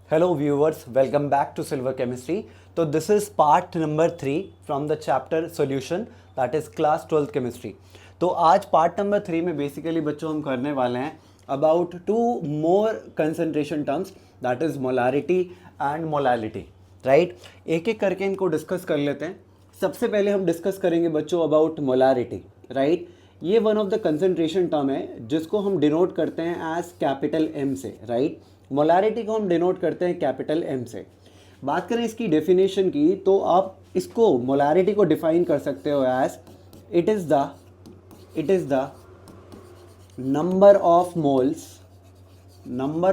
Hello viewers, welcome back to Silver Chemistry. So this is part number 3 from the chapter solution, that is class 12th chemistry. तो आज part number 3 में basically बच्चों हम करने वाले हैं about two more concentration terms, that is molarity and molality. Right, एक एक करके इनको डिस्कस कर लेते हैं. सबसे पहले हम डिस्कस करेंगे बच्चों अबाउट मोलारिटी. राइट, ये one of the concentration term है जिसको हम डिनोट करते हैं एज कैपिटल एम से. राइट, मोलारिटी को हम डिनोट करते हैं कैपिटल एम से. बात करें इसकी डेफिनेशन की तो आप इसको मोलारिटी को डिफाइन कर सकते हो as it is the number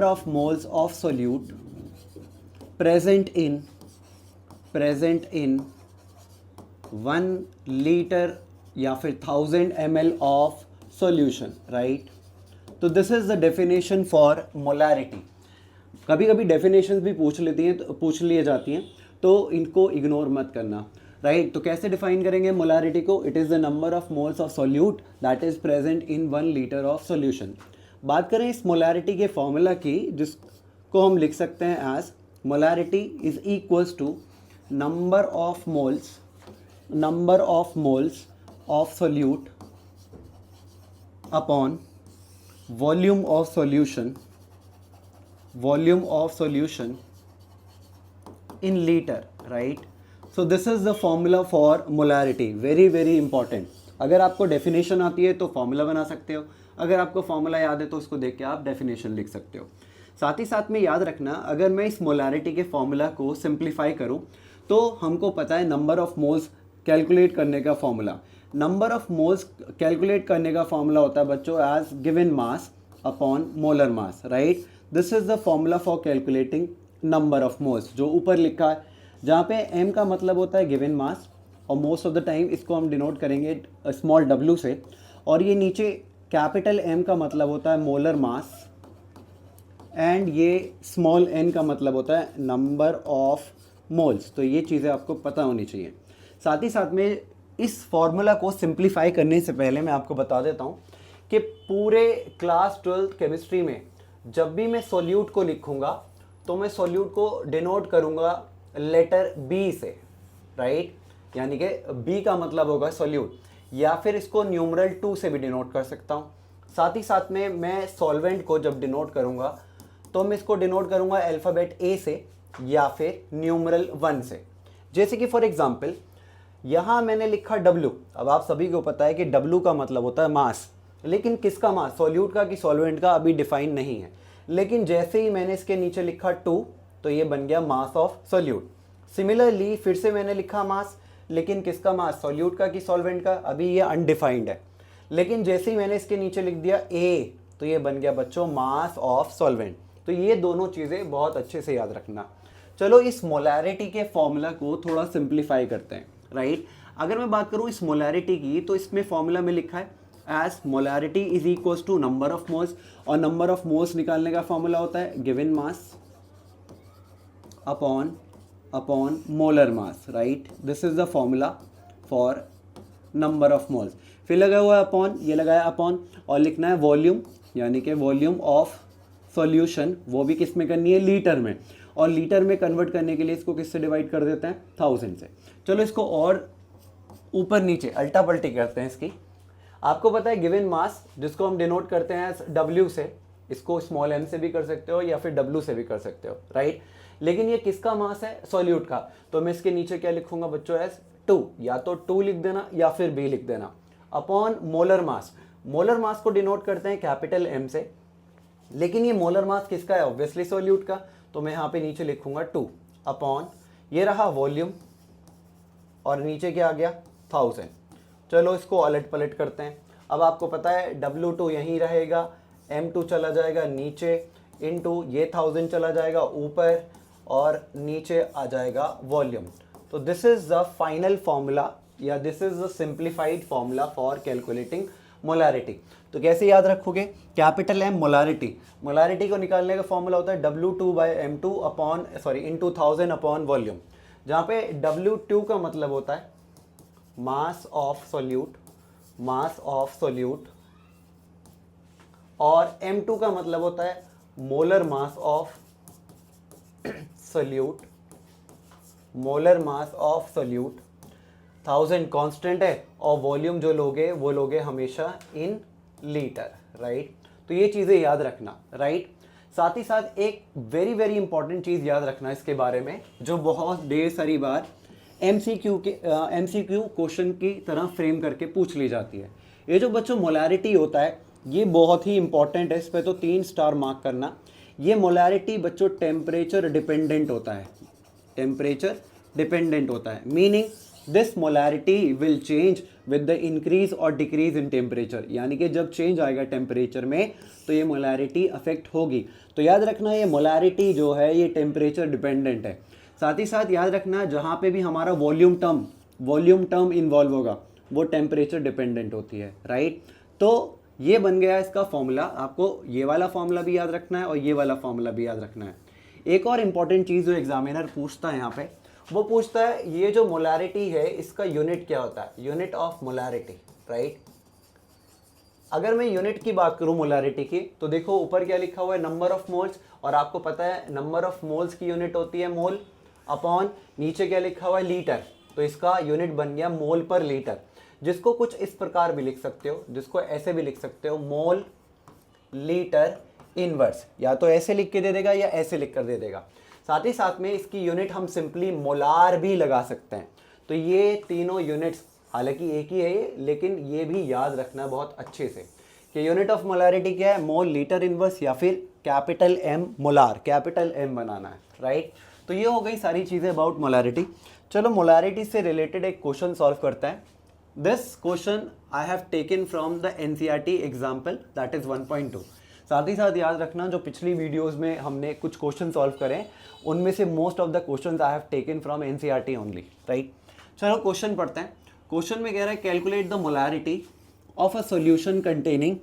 of moles of solute present in 1 litre या फिर 1000 ml ऑफ सॉल्यूशन. राइट, तो this is the definition for molarity. कभी कभी डेफिनेशंस भी पूछ लिए जाती हैं, तो इनको इग्नोर मत करना. राइट, तो कैसे डिफाइन करेंगे मोलारिटी को? It is the number of moles of solute that is present in 1 litre of solution. बात करें इस मोलारिटी के फॉर्मूला की, जिसको हम लिख सकते हैं as molarity is equals to number of moles of solute upon volume of solution in liter. Right, so this is the formula for molarity. very very important. अगर आपको डेफिनेशन आती है तो फॉर्मूला बना सकते हो, अगर आपको फॉर्मूला याद है तो उसको देख के आप डेफिनेशन लिख सकते हो. साथ ही साथ में याद रखना, अगर मैं इस मोलारिटी के फॉर्मूला को सिंप्लीफाई करूं तो हमको पता है नंबर ऑफ मोल्स कैलकुलेट करने का formula. Number of moles calculate करने का फॉर्मूला होता है बच्चों as given mass upon molar mass. Right, this is the formula for calculating number of moles, जो ऊपर लिखा है, जहाँ पे m का मतलब होता है गिवन मास, और मोस्ट ऑफ द टाइम इसको हम डिनोट करेंगे स्मॉल w से, और ये नीचे कैपिटल M का मतलब होता है मोलर मास, एंड ये स्मॉल n का मतलब होता है नंबर ऑफ मोल्स. तो ये चीज़ें आपको पता होनी चाहिए. साथ ही साथ में इस फॉर्मूला को सिंप्लीफाई करने से पहले मैं आपको बता देता हूँ कि पूरे क्लास 12 केमिस्ट्री में जब भी मैं सोल्यूट को लिखूँगा तो मैं सोल्यूट को डिनोट करूँगा लेटर B से. राइट, यानी कि B का मतलब होगा सोल्यूट, या फिर इसको न्यूमरल 2 से भी डिनोट कर सकता हूँ. साथ ही साथ में मैं सॉल्वेंट को जब डिनोट करूँगा तो मैं इसको डिनोट करूँगा अल्फ़ाबेट A से या फिर न्यूमरल 1 से. जैसे कि फॉर एग्जांपल यहाँ मैंने लिखा W. अब आप सभी को पता है कि W का मतलब होता है मास, लेकिन किसका मास, सोल्यूट का कि सॉल्वेंट का, अभी डिफाइन नहीं है. लेकिन जैसे ही मैंने इसके नीचे लिखा 2 तो ये बन गया मास ऑफ सोल्यूट. सिमिलरली फिर से मैंने लिखा मास, लेकिन किसका मास, सोल्यूट का कि सॉल्वेंट का, अभी ये अनडिफाइंड है. लेकिन जैसे ही मैंने इसके नीचे लिख दिया A तो ये बन गया बच्चों मास ऑफ सॉल्वेंट. तो ये दोनों चीज़ें बहुत अच्छे से याद रखना. चलो इस मोलारिटी के फॉर्मूला को थोड़ा सिंप्लीफाई करते हैं. राइट, अगर मैं बात करूँ इस मोलारिटी की तो इसमें फॉर्मूला में लिखा है as molarity is equals to number of moles, और नंबर ऑफ मोल्स निकालने का फॉर्मूला होता है given mass upon molar mass. Right, this is the formula for number of moles. फिर लगा हुआ है अपॉन, ये लगाया अपॉन, और लिखना है वॉल्यूम, यानी कि वॉल्यूम ऑफ सॉल्यूशन, वो भी किस में करनी है, लीटर में. और लीटर में कन्वर्ट करने के लिए इसको किससे डिवाइड कर देते हैं, 1000 से. चलो इसको और ऊपर नीचे अल्टा पल्टी करते हैं इसकी. आपको पता है गिवन मास जिसको हम डिनोट करते हैं W से, इसको स्मॉल m से भी कर सकते हो या फिर W से भी कर सकते हो. राइट, लेकिन ये किसका मास है, सॉल्यूट का. तो मैं इसके नीचे क्या लिखूंगा बच्चों एज 2, या तो 2 लिख देना या फिर B लिख देना, अपॉन मोलर मास. मोलर मास को डिनोट करते हैं कैपिटल M से, लेकिन ये मोलर मास किसका है, ऑब्वियसली सॉल्यूट का. तो मैं यहाँ पे नीचे लिखूंगा 2 अपॉन, ये रहा वॉल्यूम, और नीचे क्या आ गया 1000. चलो इसको अलट पलट करते हैं. अब आपको पता है W2 यहीं रहेगा, M2 चला जाएगा नीचे, इनटू ये 1000 चला जाएगा ऊपर, और नीचे आ जाएगा वॉल्यूम. तो this is the final formula, या this is the simplified formula for calculating molarity. तो कैसे याद रखोगे, कैपिटल M मोलारिटी को निकालने का फॉर्मूला होता है W2/M2 upon into 1000 upon volume, जहाँ पे W2 का मतलब होता है मास ऑफ सोल्यूट, और M2 का मतलब होता है molar mass of solute, molar mass of solute 1000 constant है, और वॉल्यूम जो लोगे वो लोगे हमेशा इन लीटर, राइट। तो ये चीज़ें याद रखना, राइट। साथ ही साथ एक वेरी वेरी इंपॉर्टेंट चीज़ याद रखना इसके बारे में, जो बहुत ढेर सारी बार एमसीक्यू क्वेश्चन की तरह फ्रेम करके पूछ ली जाती है। ये जो बच्चों मोलैरिटी होता है, ये बहुत ही इंपॉर्टेंट है, इस पर तो 3 स्टार मार्क करना। ये मोलैरिटी बच्चों टेम्परेचर डिपेंडेंट होता है, टेम्परेचर डिपेंडेंट होता है, meaning this molarity will change with the increase और डिक्रीज इन टेम्परेचर, यानी कि जब चेंज आएगा टेम्परेचर में तो ये मोलैरिटी अफेक्ट होगी। तो याद रखना ये मोलैरिटी जो है ये टेम्परेचर डिपेंडेंट है। साथ ही साथ याद रखना जहाँ पे भी हमारा वॉल्यूम टर्म इन्वॉल्व होगा वो टेम्परेचर डिपेंडेंट होती है, राइट। तो ये बन गया इसका फॉर्मूला, आपको ये वाला फॉर्मूला भी याद रखना है और ये वाला फॉर्मूला भी याद रखना है। एक और इम्पॉर्टेंट चीज़ जो एग्जामिनर पूछता है यहाँ पे, वो पूछता है ये जो मोलैरिटी है इसका यूनिट क्या होता है, यूनिट ऑफ मोलैरिटी, राइट। अगर मैं यूनिट की बात करूं मोलैरिटी की, तो देखो ऊपर क्या लिखा हुआ है, नंबर ऑफ मोल्स, और आपको पता है नंबर ऑफ मोल्स की यूनिट होती है मोल, अपॉन नीचे क्या लिखा हुआ है लीटर, तो इसका यूनिट बन गया मोल पर लीटर, जिसको कुछ इस प्रकार भी लिख सकते हो, जिसको ऐसे भी लिख सकते हो, मोल लीटर इनवर्स, या तो ऐसे लिख के दे देगा या ऐसे लिख कर दे देगा। साथ ही साथ में इसकी यूनिट हम सिंपली मोलार भी लगा सकते हैं। तो ये तीनों यूनिट्स हालांकि एक ही है ये, लेकिन ये भी याद रखना बहुत अच्छे से कि यूनिट ऑफ मोलारिटी क्या है, मोल लीटर इनवर्स, या फिर capital M molar, capital M बनाना है, राइट। तो ये हो गई सारी चीज़ें अबाउट मोलारिटी। चलो मोलारिटी से रिलेटेड एक क्वेश्चन सॉल्व करते हैं। This question I have taken from the NCERT example that is 1.2। साथ ही साथ याद रखना जो पिछली वीडियोस में हमने कुछ क्वेश्चन सॉल्व करें उनमें से most of the questions I have taken from NCERT only, right. चलो क्वेश्चन पढ़ते हैं। क्वेश्चन में कह रहा है calculate the molarity of a solution containing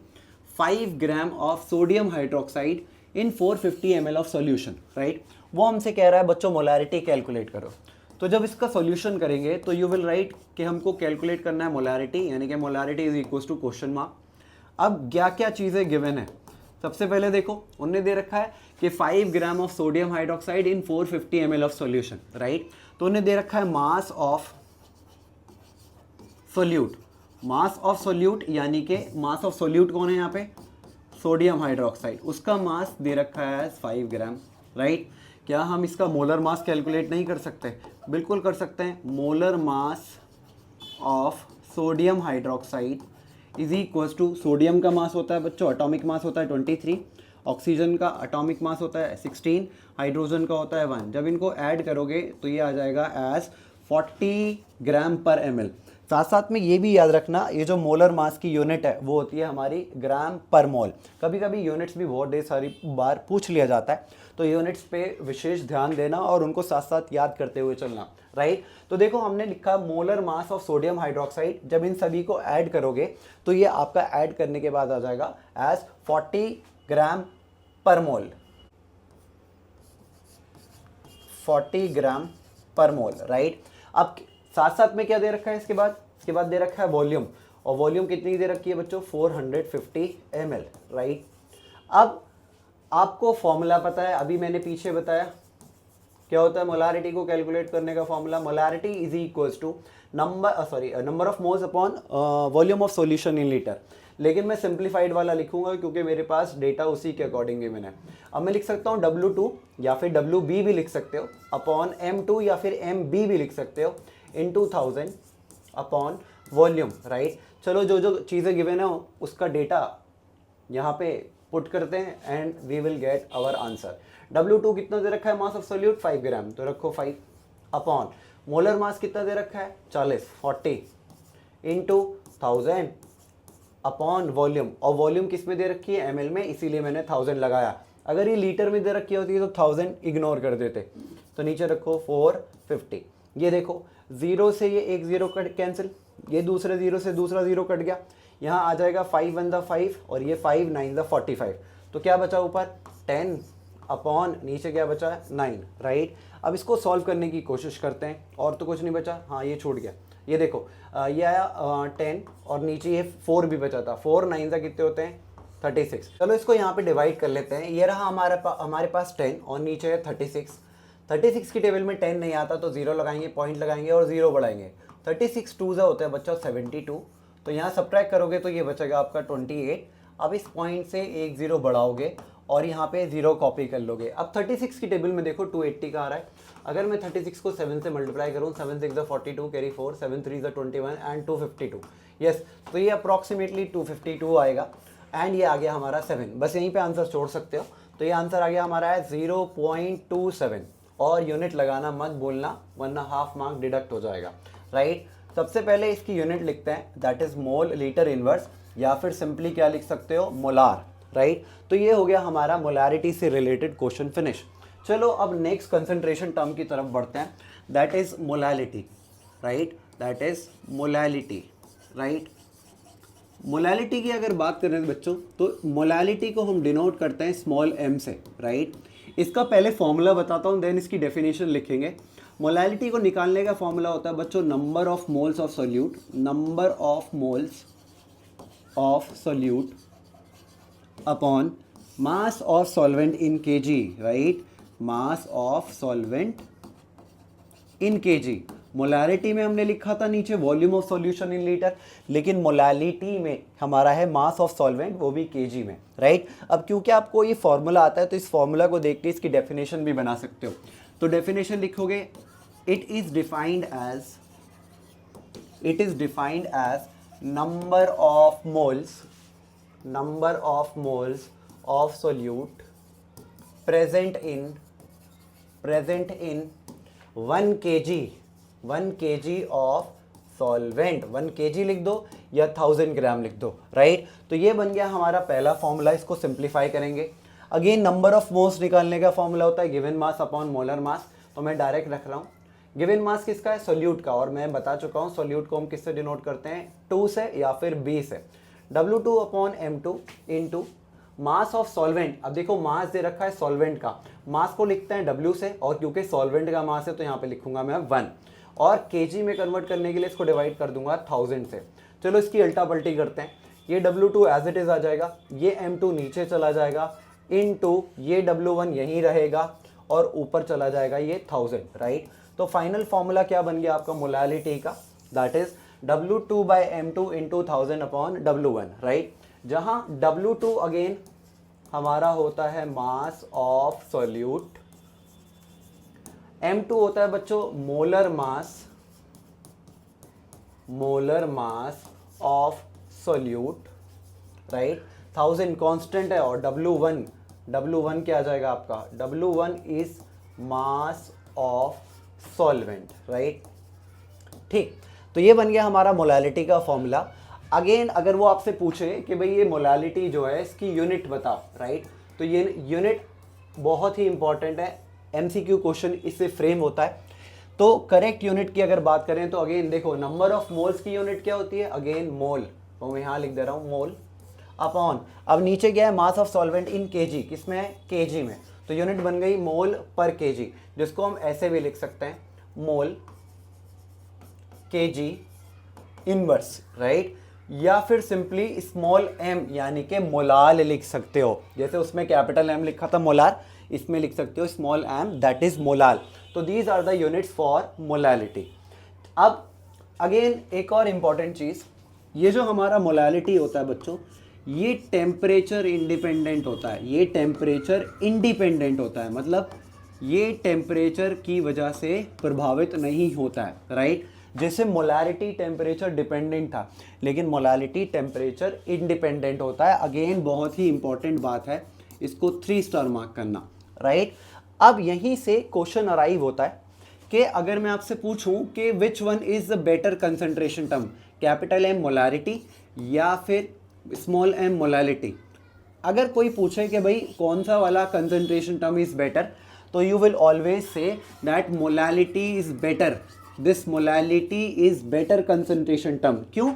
5 gram of sodium hydroxide in 450 ml of solution, right. वो हमसे कह रहा है बच्चों मोलैरिटी कैलकुलेट करो। तो जब इसका सॉल्यूशन करेंगे तो यू विल राइट कि हमको कैलकुलेट करना है मोलैरिटी, यानी कि molarity is equal to question mark. अब क्या क्या चीज़ें गिवन है, सबसे पहले देखो उनने दे रखा है कि 5 gram of sodium hydroxide in 450 ml of solution, right. तो उन्हें दे रखा है mass of solute, mass of solute यानी कि मास ऑफ सोल्यूट कौन है यहाँ पे, सोडियम हाइड्रोक्साइड, उसका मास दे रखा है 5 ग्राम, राइट। क्या हम इसका मोलर मास कैलकुलेट नहीं कर सकते, बिल्कुल कर सकते हैं। Molar mass of sodium hydroxide is equal to, sodium का मास होता है बच्चों, एटॉमिक मास होता है 23, ऑक्सीजन का एटॉमिक मास होता है 16, हाइड्रोजन का होता है 1। जब इनको ऐड करोगे तो ये आ जाएगा एज 40 ग्राम पर ml। साथ साथ में ये भी याद रखना ये जो मोलर मास की यूनिट है वो होती है हमारी ग्राम पर मोल। कभी कभी यूनिट्स भी बहुत ढेर सारी बार पूछ लिया जाता है, तो यूनिट्स पे विशेष ध्यान देना और उनको साथ साथ याद करते हुए चलना, राइट। तो देखो हमने लिखा molar mass of sodium hydroxide, जब इन सभी को ऐड करोगे तो ये आपका ऐड करने के बाद आ जाएगा एज 40 ग्राम पर मोल, 40 ग्राम पर मोल, राइट। अब साथ साथ में क्या दे रखा है इसके बाद दे रखा है वॉल्यूम, और वॉल्यूम कितनी दे रखी है बच्चों 450 ml, राइट। अब आपको फॉर्मूला पता है, अभी मैंने पीछे बताया क्या होता है मोलैरिटी को कैलकुलेट करने का formula, molarity is equals to number of moles upon volume of solution in litre. लेकिन मैं सिंप्लीफाइड वाला लिखूंगा क्योंकि मेरे पास डेटा उसी के अकॉर्डिंग मैंने, अब मैं लिख सकता हूँ W2 या फिर WB भी लिख सकते हो, अपॉन M2 या फिर MB भी लिख सकते हो, इन 2000 अपॉन वॉल्यूम, राइट। चलो जो जो चीज़ें गिवन है उसका डेटा यहाँ पे पुट करते हैं and we will get our answer. W2 कितना दे रखा है मास ऑफ सोल्यूट 5 ग्राम, तो रखो 5 अपॉन मोलर मास कितना दे रखा है 40 इंटू 1000 अपॉन वॉल्यूम, और वॉल्यूम किस में दे रखी है ml में, इसीलिए मैंने 1000 लगाया। अगर ये लीटर में दे रखी होती है तो 1000 इग्नोर कर देते, तो नीचे रखो 450। ये देखो जीरो से ये एक जीरो कट कैंसिल, ये दूसरे जीरो से दूसरा जीरो कट गया, यहाँ आ जाएगा 5 1 द 5 और ये 5 9 द 45, तो क्या बचा ऊपर 10 अपॉन नीचे क्या बचा 9, राइट। अब इसको सॉल्व करने की कोशिश करते हैं, और तो कुछ नहीं बचा, हाँ ये छूट गया, ये देखो ये आया 10 और नीचे ये 4 भी बचा था, 4 9 द कितने होते हैं 36। चलो इसको यहाँ पे डिवाइड कर लेते हैं, ये रहा हमारे पास 10 और नीचे है 36, 36 की टेबल में 10 नहीं आता तो 0 लगाएंगे, पॉइंट लगाएंगे और 0 बढ़ाएंगे। 36 2 होता है बच्चा 72, तो यहाँ सब्ट्रैक्ट करोगे तो ये बचेगा आपका 28। अब इस पॉइंट से एक 0 बढ़ाओगे और यहाँ पे 0 कॉपी कर लोगे। अब 36 की टेबल में देखो 280 का आ रहा है, अगर मैं 36 को 7 से मल्टीप्लाई करूँ, 7 6 42, कैरी 4, 7 3 21 एंड 252, यस, तो ये अप्रॉक्सीमेटली 252 आएगा एंड ये आ गया हमारा 7। बस यहीं पे आंसर छोड़ सकते हो। तो ये आंसर आ गया हमारा है 0.27 और यूनिट लगाना मत बोलना वरना हाफ मार्क डिडक्ट हो जाएगा, राइट। सबसे पहले इसकी यूनिट लिखते हैं, that is mole litre inverse, या फिर सिंपली क्या लिख सकते हो, मोलार, राइट। तो ये हो गया हमारा मोलारिटी से रिलेटेड क्वेश्चन फिनिश। चलो अब नेक्स्ट कंसंट्रेशन टर्म की तरफ बढ़ते हैं, that is molality, right, that is molality, right. Molality की अगर बात करें बच्चों तो मोलालिटी को हम डिनोट करते हैं स्मॉल m से, राइट। इसका पहले फॉर्मूला बताता हूँ, देन इसकी डेफिनेशन लिखेंगे। मोलालिटी को निकालने का फॉर्मूला होता है बच्चों number of moles of solute, number of moles of solute upon mass of solvent in kg, right, mass of solvent in kg। Molarity में हमने लिखा था नीचे volume of solution in litre, लेकिन मोलालिटी में हमारा है मास ऑफ सॉल्वेंट, वो भी kg में, राइट। अब क्योंकि आपको ये फॉर्मूला आता है तो इस फॉर्मूला को देख के इसकी डेफिनेशन भी बना सकते हो। तो डेफिनेशन लिखोगे, it is defined as number of moles of solute present in 1 kg of solvent. 1 kg लिख दो या 1000 ग्राम लिख दो, राइट। तो ये बन गया हमारा पहला फॉर्मूला, इसको सिंप्लीफाई करेंगे। अगेन नंबर ऑफ मोल्स निकालने का फॉर्मूला होता है गिवन मास अपॉन मोलर मास, तो मैं डायरेक्ट रख रहा हूँ। गिवन मास किसका है, सोल्यूट का, और मैं बता चुका हूँ सोल्यूट को हम किससे डिनोट करते हैं, 2 से या फिर B से। W2 upon M2 into mass of solvent. अब देखो मास दे रखा है सॉल्वेंट का, मास को लिखते हैं W से, और क्योंकि सॉल्वेंट का मास है तो यहाँ पे लिखूंगा मैं 1, और kg में कन्वर्ट करने के लिए इसको डिवाइड कर दूंगा 1000 से। चलो इसकी उल्टा पलटी करते हैं, ये W2 एज इट इज आ जाएगा, ये M2 नीचे चला जाएगा, इनटू ये W1 यहीं रहेगा और ऊपर चला जाएगा ये 1000, राइट। तो फाइनल फॉर्मूला क्या बन गया आपका मोलालिटी का, that is W2 by M2 into 1000 upon W1, right. जहां W2 अगेन हमारा होता है मास ऑफ सोल्यूट, M2 होता है बच्चों molar mass of solute, right. 1000 constant है और W1 क्या आ जाएगा आपका, W1 is mass of solvent, right. ठीक, तो ये बन गया हमारा मोलालिटी का फॉर्मूला। अगेन अगर वो आपसे पूछे कि भाई ये मोलालिटी जो है इसकी यूनिट बताओ, राइट, तो ये यूनिट बहुत ही इंपॉर्टेंट है, MCQ क्वेश्चन इससे फ्रेम होता है। तो करेक्ट यूनिट की अगर बात करें तो अगेन देखो नंबर ऑफ मोल्स की यूनिट क्या होती है, अगेन मोल, तो मैं यहाँ लिख दे रहा हूँ मोल अपॉन, अब नीचे क्या है mass of solvent in kg, किसमें है, kg में, तो यूनिट बन गई मोल पर kg, जिसको हम ऐसे भी लिख सकते हैं मोल kg इनवर्स, राइट, या फिर सिंपली स्मॉल m यानी कि मोलाल लिख सकते हो, जैसे उसमें कैपिटल M लिखा था मोलार, इसमें लिख सकते हो small m, that is molal. तो these are the units for molality. अब अगेन एक और इम्पॉर्टेंट चीज़, ये जो हमारा मोलालिटी होता है बच्चों, ये टेम्परेचर इंडिपेंडेंट होता है, ये टेम्परेचर इंडिपेंडेंट होता है, मतलब ये टेम्परेचर की वजह से प्रभावित नहीं होता है, राइट। जैसे मोलारिटी टेम्परेचर डिपेंडेंट था, लेकिन मोलालिटी टेम्परेचर इंडिपेंडेंट होता है। अगेन बहुत ही इंपॉर्टेंट बात है, इसको 3 स्टार मार्क करना, राइट। अब यहीं से क्वेश्चन अराइव होता है कि अगर मैं आपसे पूछूं कि which one is the better concentration term, capital M molarity या फिर स्मॉल m मोलालिटी। अगर कोई पूछे कि भाई कौन सा वाला कंसंट्रेशन टर्म इज बेटर, तो you will always say that molality is better, this molality is better concentration term. क्यों?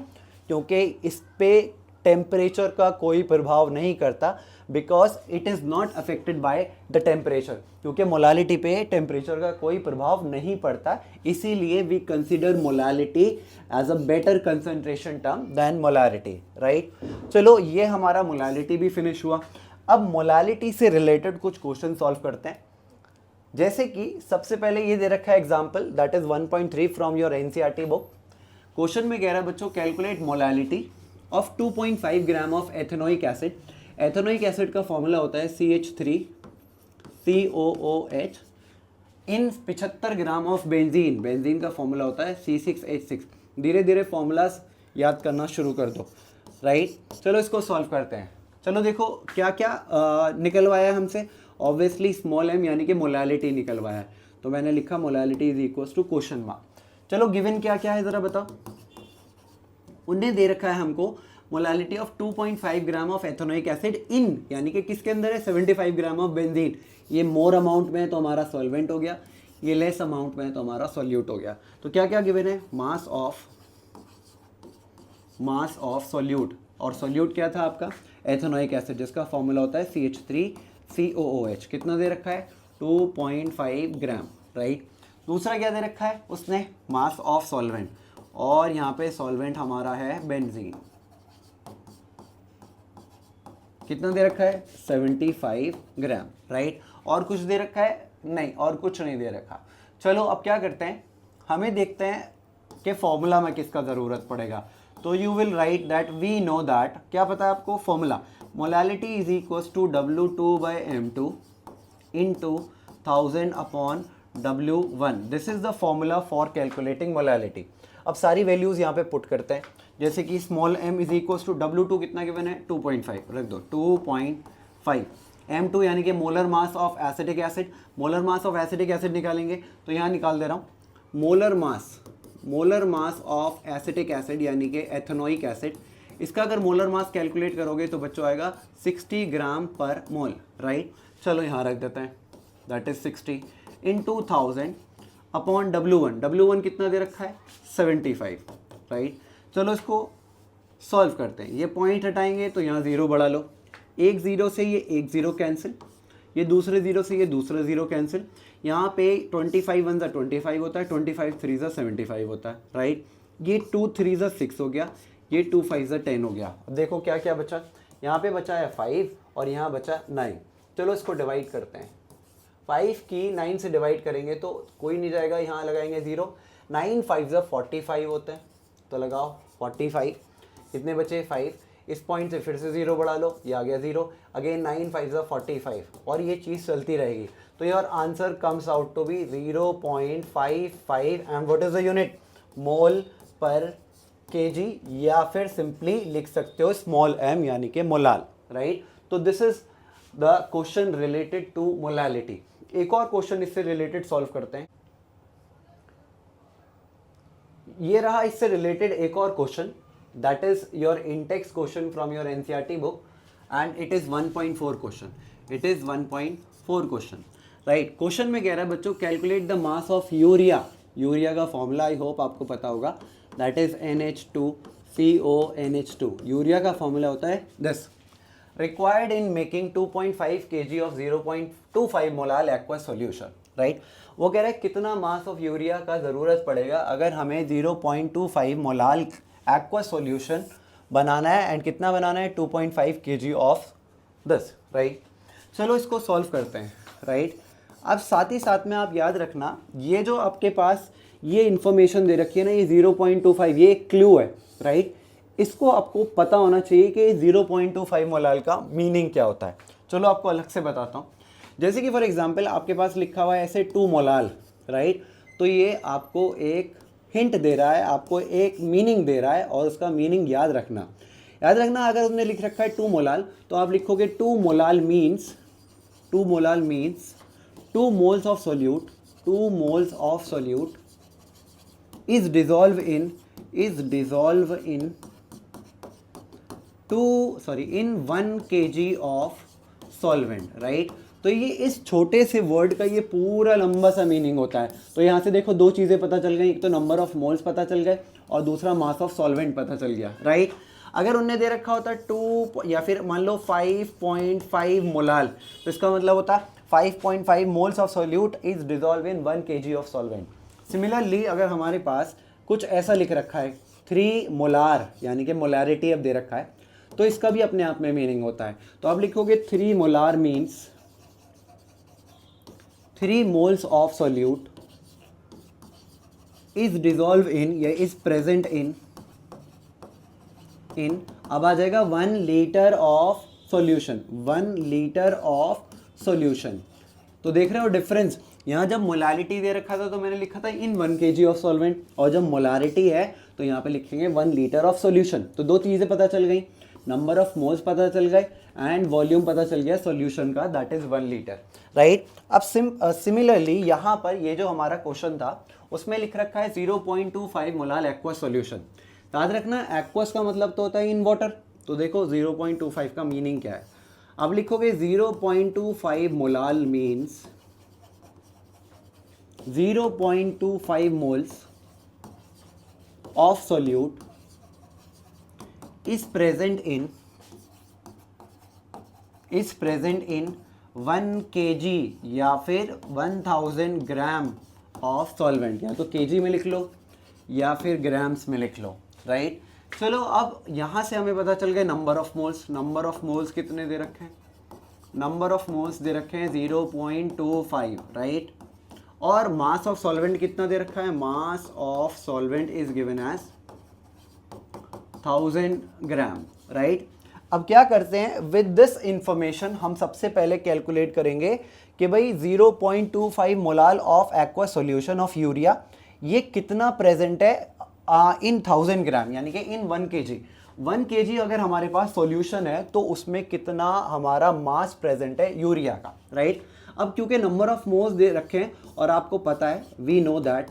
क्योंकि इस पे टेम्परेचर का कोई प्रभाव नहीं करता, because it is not affected by the temperature, क्योंकि मोलालिटी पे टेम्परेचर का कोई प्रभाव नहीं पड़ता, इसीलिए we consider molality as a better concentration term than molarity, right. चलो ये हमारा मोलालिटी भी फिनिश हुआ। अब मोलालिटी से रिलेटेड कुछ क्वेश्चन सॉल्व करते हैं। जैसे कि सबसे पहले ये दे रखा है example, that is 1.3 from your NCERT book. Question में कह रहा है बच्चों calculate molality of 2.5 gram of ethanoic acid. Ethanoic acid का फॉर्मूला होता है CH3COOH in 75 gram of benzene. Benzene का फॉर्मूला होता है C6H6। धीरे धीरे फॉर्मूलाज याद करना शुरू कर दो, राइट। चलो इसको सॉल्व करते हैं। चलो देखो क्या क्या निकलवाया है हमसे। ऑब्वियसली स्मॉल m यानी कि मोलैलिटी निकलवाया है, तो मैंने लिखा molality is equal to question mark. चलो गिवन क्या क्या है ज़रा बताओ। उन्हें दे रखा है हमको molality of 2.5 gram of ethanoic acid in, यानी कि किसके अंदर है 75 ग्राम ऑफ बेंजीन। ये मोर अमाउंट में है तो हमारा सॉल्वेंट हो गया, ये लेस अमाउंट में है तो हमारा सॉल्यूट हो गया। तो क्या क्या गिवन है, मास ऑफ सॉल्यूट, और सॉल्यूट क्या था आपका एथेनोइक एसिड जिसका फॉर्मूला होता है CH3COOH। कितना दे रखा है 2.5 ग्राम, राइट। दूसरा क्या दे रखा है उसने, मास ऑफ सॉल्वेंट, और यहाँ पे सॉल्वेंट हमारा है बेंजीन। कितना दे रखा है 75 ग्राम, राइट। और कुछ दे रखा है नहीं, और कुछ नहीं दे रखा। चलो अब क्या करते हैं, हमें देखते हैं कि फॉर्मूला में किसका ज़रूरत पड़ेगा। तो you will write that we know that, क्या पता है आपको formula, molality is equals to W2/M2 into 1000 upon W1। This is the formula for calculating molality. अब सारी वैल्यूज़ यहाँ पे पुट करते हैं, जैसे कि small m is equals to W2 कितना गिवन है 2.5, रख दो 2.5। M2 यानी कि molar mass of acetic acid. Molar mass of acetic acid निकालेंगे तो यहाँ निकाल दे रहा हूँ, molar mass of acetic acid यानी कि एथेनोइक एसिड। इसका अगर मोलर मास कैलकुलेट करोगे तो बच्चों आएगा 60 ग्राम पर मोल, राइट। चलो यहाँ रख देते हैं, that is 60 into 1000 upon W1 कितना दे रखा है 75, राइट। चलो इसको सॉल्व करते हैं। ये पॉइंट हटाएंगे तो यहाँ ज़ीरो बढ़ा लो, एक ज़ीरो से ये एक ज़ीरो कैंसिल, ये दूसरे ज़ीरो से ये दूसरा ज़ीरो कैंसिल। यहाँ पे 25 1 ज़ा 25 होता है, 25 3 ज़ा 75 होता है, राइट। ये 2 3 ज़ा 6 हो गया, ये 2 5 ज़ा 10 हो गया। अब देखो क्या क्या बचा, यहाँ पे बचा है 5 और यहाँ बचा 9। चलो इसको डिवाइड करते हैं। 5 की 9 से डिवाइड करेंगे तो कोई नहीं जाएगा, यहाँ लगाएंगे 0। 9 5 ज़ा 45 होते हैं, तो लगाओ 45। कितने बचे 5, इस पॉइंट से फिर से 0 बढ़ा लो, ये आ गया 0। अगेन 9 5 ज़ा 45, और ये चीज़ चलती रहेगी। तो your answer comes out to be 0.55 and what is the unit, mole पर kg, या फिर सिंपली लिख सकते हो स्मॉल m यानी कि मोलाल, राइट। तो this is the question related to molality. एक और क्वेश्चन इससे रिलेटेड सॉल्व करते हैं। ये रहा इससे रिलेटेड एक और question, that is your Intex question from your NCERT book and it is 1.4 question. It is 1.4 question, right. Question में कह रहा है बच्चों calculate the mass of urea. Urea का फॉर्मूला आई होप आपको पता होगा, दैट इज NH2CONH2। यूरिया का फॉर्मूला होता है this, required in making 2.5 kg of 0.25 molal aqueous solution, right. वो कह रहा है कितना मास ऑफ यूरिया का ज़रूरत पड़ेगा अगर हमें 0.25 मोलाल एक्वस सॉल्यूशन बनाना है, एंड कितना बनाना है 2.5 kg ऑफ दिस, राइट। चलो इसको सॉल्व करते हैं, राइट। अब साथ ही साथ में आप याद रखना, ये जो आपके पास ये इन्फॉर्मेशन दे रखी है ना, ये 0.25, ये एक क्लू है, राइट। इसको आपको पता होना चाहिए कि 0.25 मोलाल का मीनिंग क्या होता है। चलो आपको अलग से बताता हूँ। जैसे कि फॉर एग्जांपल आपके पास लिखा हुआ है ऐसे 2 मोलाल, राइट। तो ये आपको एक हिंट दे रहा है, आपको एक मीनिंग दे रहा है, और उसका मीनिंग याद रखना। अगर उसने लिख रखा है 2 मोलाल तो आप लिखोगे 2 molal means 2 moles of solute, 2 moles of solute is dissolved in 1 kg of solvent, right. तो ये इस छोटे से वर्ड का ये पूरा लंबा सा मीनिंग होता है। तो यहाँ से देखो 2 चीज़ें पता चल गई, एक तो नंबर ऑफ मोल्स पता चल गए और दूसरा मास ऑफ सॉल्वेंट पता चल गया, राइट। अगर उनने दे रखा होता 2 या फिर मान लो 5.5 मोलाल, तो इसका मतलब होता 5.5 moles of solute is dissolve in 1 kg of solvent. Similarly अगर हमारे पास कुछ ऐसा लिख रखा है 3 मोलार यानी कि मोलैरिटी अब दे रखा है, तो इसका भी अपने आप में मीनिंग होता है। तो आप लिखोगे 3 molar means 3 moles of solute is dissolve in या इज प्रेजेंट इन अब आ जाएगा 1 litre of solution, 1 litre of solution. तो देख रहे हो डिफरेंस, यहाँ जब मोलारिटी दे रखा था तो मैंने लिखा था इन 1 kg ऑफ सॉल्वेंट, और जब मोलारिटी है तो यहाँ पे लिखेंगे 1 लीटर ऑफ सॉल्यूशन। तो दो चीज़ें पता चल गई, नंबर ऑफ मोल्स पता चल गए एंड वॉल्यूम पता चल गया सॉल्यूशन का, दैट इज 1 लीटर, राइट। अब सिमिलरली यहाँ पर ये जो हमारा क्वेश्चन था उसमें लिख रखा है 0.25 मोलाल एक्वस सॉल्यूशन। याद रखना एक्वस का मतलब तो होता है इन वाटर। तो देखो 0.25 का मीनिंग क्या है, अब लिखोगे 0.25 molal means 0.25 moles of solute is present in 1 kg या फिर 1000 ग्राम ऑफ सॉल्वेंट। या तो kg में लिख लो या फिर ग्राम्स में लिख लो, राइट। चलो अब यहाँ से हमें पता चल गया number of moles. Number of moles कितने दे रखे हैं, नंबर ऑफ मोल्स दे रखे हैं 0.25, राइट। और मास ऑफ सॉल्वेंट कितना दे रखा है, mass of solvent is given as 1000 gram, right. अब क्या करते हैं, विद दिस इंफॉर्मेशन हम सबसे पहले कैलकुलेट करेंगे कि भाई 0.25 molal of aqua solution of urea ये कितना प्रेजेंट है इन 1000 ग्राम, यानी कि इन 1 kg। 1 kg अगर हमारे पास सॉल्यूशन है तो उसमें कितना हमारा मास प्रेजेंट है यूरिया का, राइट। अब क्योंकि नंबर ऑफ मोल्स दे रखे हैं और आपको पता है, वी नो दैट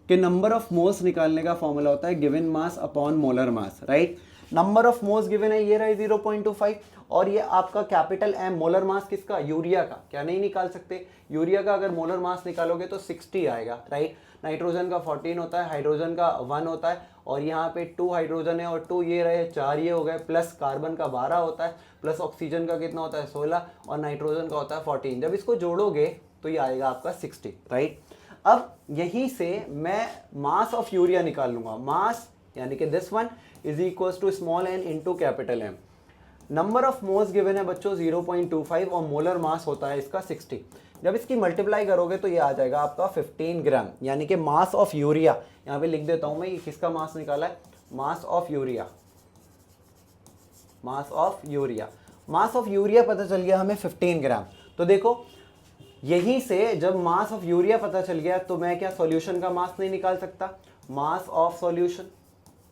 कि नंबर ऑफ मोल्स निकालने का फॉर्मूला होता है given mass upon molar mass, right. Number of moles given है, ये रहा 0.25, और ये आपका कैपिटल एम मोलर मास किसका, यूरिया का। क्या नहीं निकाल सकते, यूरिया का अगर मोलर मास निकालोगे तो 60 आएगा, राइट। नाइट्रोजन का 14 होता है, हाइड्रोजन का 1 होता है, और यहाँ पे 2 हाइड्रोजन है और 2 ये रहे 4 ये हो गए, प्लस कार्बन का 12 होता है, प्लस ऑक्सीजन का कितना होता है 16, और नाइट्रोजन का होता है 14। जब इसको जोड़ोगे तो ये आएगा आपका 60, राइट। अब यहीं से मैं मास ऑफ यूरिया निकाल लूंगा, मास यानी कि this one is equal to small n into capital M. Number of moles given है बच्चों 0.25 और मोलर मास होता है इसका 60। जब इसकी मल्टीप्लाई करोगे तो ये आ जाएगा आपका 15 ग्राम, यानी कि मास ऑफ यूरिया। यहाँ पे लिख देता हूं मैं, ये किसका मास निकाला है, mass of urea, mass of urea. Mass of urea पता चल गया हमें 15 ग्राम। तो देखो यहीं से जब मास ऑफ यूरिया पता चल गया तो मैं क्या सॉल्यूशन का मास नहीं निकाल सकता, mass of solution,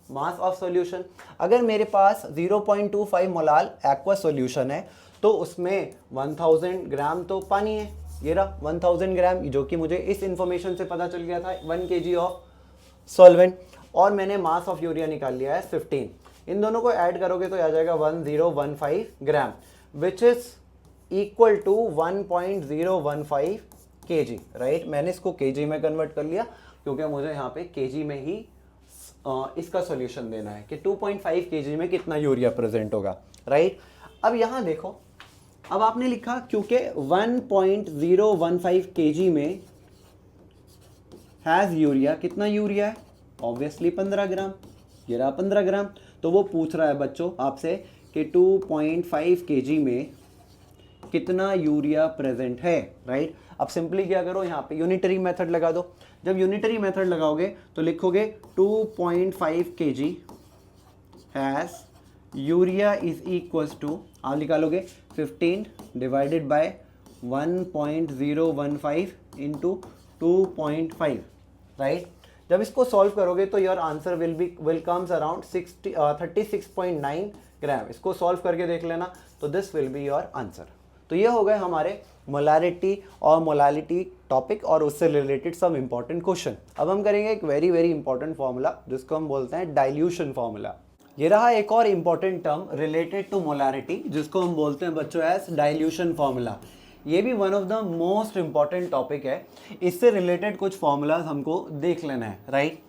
mass of solution. अगर मेरे पास 0.25 मोलाल एक्वा सॉल्यूशन है तो उसमें 1000 ग्राम तो पानी है, ये रहा 1000 ग्राम, जो कि मुझे इस इंफॉर्मेशन से पता चल गया था 1 kg ऑफ सॉल्वेंट, और मैंने मास ऑफ यूरिया निकाल लिया है 15। इन दोनों को ऐड करोगे तो आ जाएगा 1015 gram, which is equal to 1.015 kg, right. मैंने इसको kg में कन्वर्ट कर लिया क्योंकि मुझे यहाँ पे kg में ही इसका सॉल्यूशन देना है कि 2.5 kg में कितना यूरिया प्रेजेंट होगा, राइट। अब यहाँ देखो, अब आपने लिखा क्योंकि 1.015 kg में हैज यूरिया, कितना यूरिया है, ऑब्वियसली 15 ग्राम, ये रहा 15 ग्राम। तो वो पूछ रहा है बच्चों आपसे कि 2.5 kg में कितना यूरिया प्रेजेंट है, राइट। अब सिंपली क्या करो, यहाँ पे यूनिटरी मेथड लगा दो। जब यूनिटरी मेथड लगाओगे तो लिखोगे 2.5 kg has urea is equals to, आप निकालोगे 15 डिवाइडेड बाय 1.015 इंटू 2.5, राइट। जब इसको सॉल्व करोगे तो your answer will comes around 36.9 ग्राम। इसको सॉल्व करके देख लेना, तो this will be your answer. तो ये हो गए हमारे मोलारिटी और मोलालिटी टॉपिक और उससे रिलेटेड सब इंपॉर्टेंट क्वेश्चन। अब हम करेंगे एक वेरी वेरी इंपॉर्टेंट फॉर्मूला जिसको हम बोलते हैं डाइल्यूशन फॉर्मूला। ये रहा एक और important term related to molarity जिसको हम बोलते हैं बच्चों एज डाइल्यूशन फॉर्मूला। ये भी one of the most important topic है, इससे रिलेटेड कुछ फॉर्मूलाज हमको देख लेना है, राइट।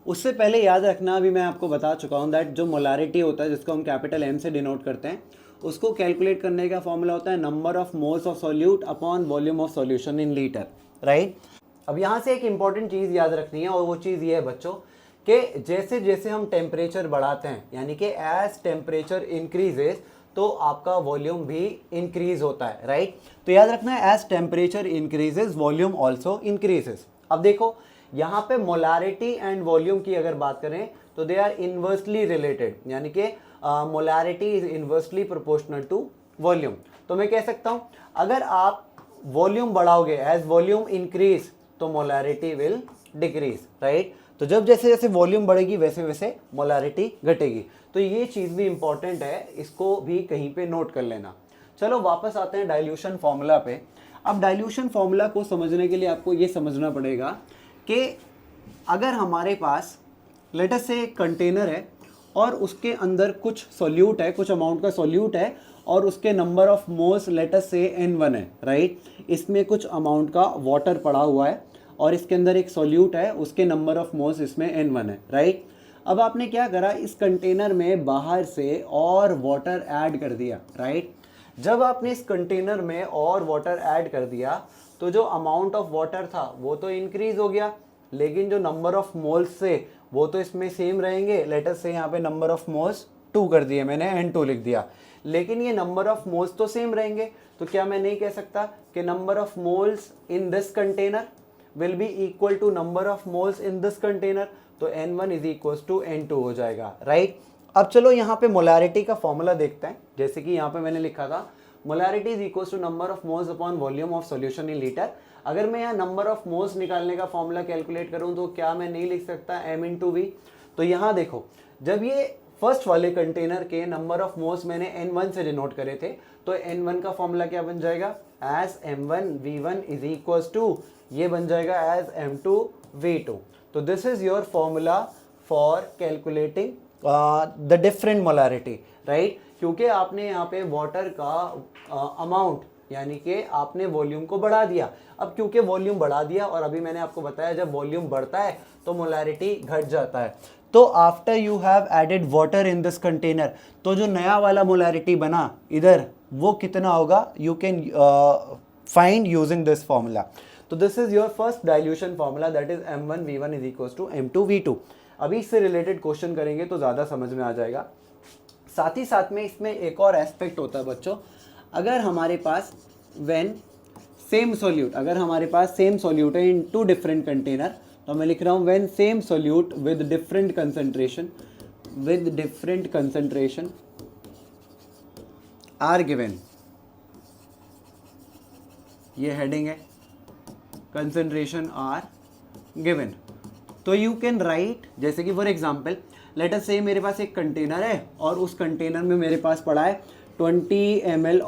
उससे पहले याद रखना, अभी मैं आपको बता चुका हूँ दैट जो मोलारिटी होता है जिसको हम कैपिटल एम से डिनोट करते हैं, उसको कैलकुलेट करने का फॉर्मूला होता है number of moles of solute upon volume of solution in litre, right. अब यहाँ से एक इंपॉर्टेंट चीज़ याद रखनी है और वो चीज़ ये है बच्चों कि जैसे जैसे हम टेम्परेचर बढ़ाते हैं, यानी कि एज टेम्परेचर इंक्रीजेज तो आपका वॉल्यूम भी इंक्रीज होता है, राइट। तो याद रखना है as temperature increases volume also increases. अब देखो यहाँ पे मोलारिटी एंड वॉल्यूम की अगर बात करें तो दे आर इन्वर्सली रिलेटेड, यानी कि molarity is inversely proportional to volume. तो मैं कह सकता हूँ अगर आप वॉल्यूम बढ़ाओगे, एज वॉल्यूम इंक्रीज तो मोलारिटी विल डिक्रीज, राइट। तो जब जैसे जैसे वॉल्यूम बढ़ेगी वैसे वैसे मोलारिटी घटेगी। तो ये चीज़ भी इंपॉर्टेंट है, इसको भी कहीं पे नोट कर लेना। चलो वापस आते हैं डाइल्यूशन फॉर्मूला पे। अब डाइल्यूशन फॉर्मूला को समझने के लिए आपको ये समझना पड़ेगा कि अगर हमारे पास लेट अस से कंटेनर है और उसके अंदर कुछ सॉल्यूट है, कुछ अमाउंट का सॉल्यूट है और उसके number of moles let us से N1 है, राइट। इसमें कुछ अमाउंट का वाटर पड़ा हुआ है और इसके अंदर एक सॉल्यूट है, उसके नंबर ऑफ मोल्स इसमें N1 है, राइट। अब आपने क्या करा, इस कंटेनर में बाहर से और वाटर ऐड कर दिया, राइट। जब आपने इस कंटेनर में और वाटर ऐड कर दिया तो जो अमाउंट ऑफ वाटर था वो तो इंक्रीज हो गया, लेकिन जो नंबर ऑफ मोल्स से वो तो इसमें सेम रहेंगे। लेट अस से यहाँ पे नंबर ऑफ मोल्स 2 कर दिए मैंने, N2 लिख दिया, लेकिन ये नंबर ऑफ मोल्स तो सेम रहेंगे। तो क्या मैं नहीं कह सकता कि number of moles in this container will be equal to number of moles in this container? तो N1 is equal to N2 हो जाएगा, राइट। अब चलो यहाँ पे मोलारिटी का फॉर्मूला देखते हैं। जैसे कि यहाँ पे मैंने लिखा था molarity is equal to number of moles upon volume of solution in litre. अगर मैं यहाँ नंबर ऑफ मोल्स निकालने का फॉर्मूला कैलकुलेट करूँ तो क्या मैं नहीं लिख सकता M इंटू वी? तो यहाँ देखो, जब ये फर्स्ट वाले कंटेनर के नंबर ऑफ मोल्स मैंने N1 से डिनोट करे थे तो N1 का फॉर्मूला क्या बन जाएगा, as M1 V1 is equal to, ये बन जाएगा एज M2 V2। तो this is your formula for calculating the different molarity, right. क्योंकि आपने यहाँ पे वाटर का अमाउंट यानी कि आपने वॉल्यूम को बढ़ा दिया। अब क्योंकि वॉल्यूम बढ़ा दिया और अभी मैंने आपको बताया जब वॉल्यूम बढ़ता है तो मोलारिटी घट जाता है। तो after you have added water in this container, तो जो नया वाला मोलारिटी बना इधर वो कितना होगा, you can find using this formula. तो this is your first dilution formula, that is M1 V1 is equal to M2 V2। अभी इससे रिलेटेड क्वेश्चन करेंगे तो ज़्यादा समझ में आ जाएगा। साथ ही साथ में इसमें एक और एस्पेक्ट होता है बच्चों, अगर हमारे पास व्हेन सेम सॉल्यूट, अगर हमारे पास सेम सॉल्यूट है इन 2 डिफरेंट कंटेनर, तो मैं लिख रहा हूँ when same solute with different concentration are given, ये हेडिंग है, कंसंट्रेशन आर गिवन। तो यू कैन राइट, जैसे कि फॉर एग्जांपल लेट अस से मेरे पास एक कंटेनर है और उस कंटेनर में मेरे पास पड़ा है 20 ml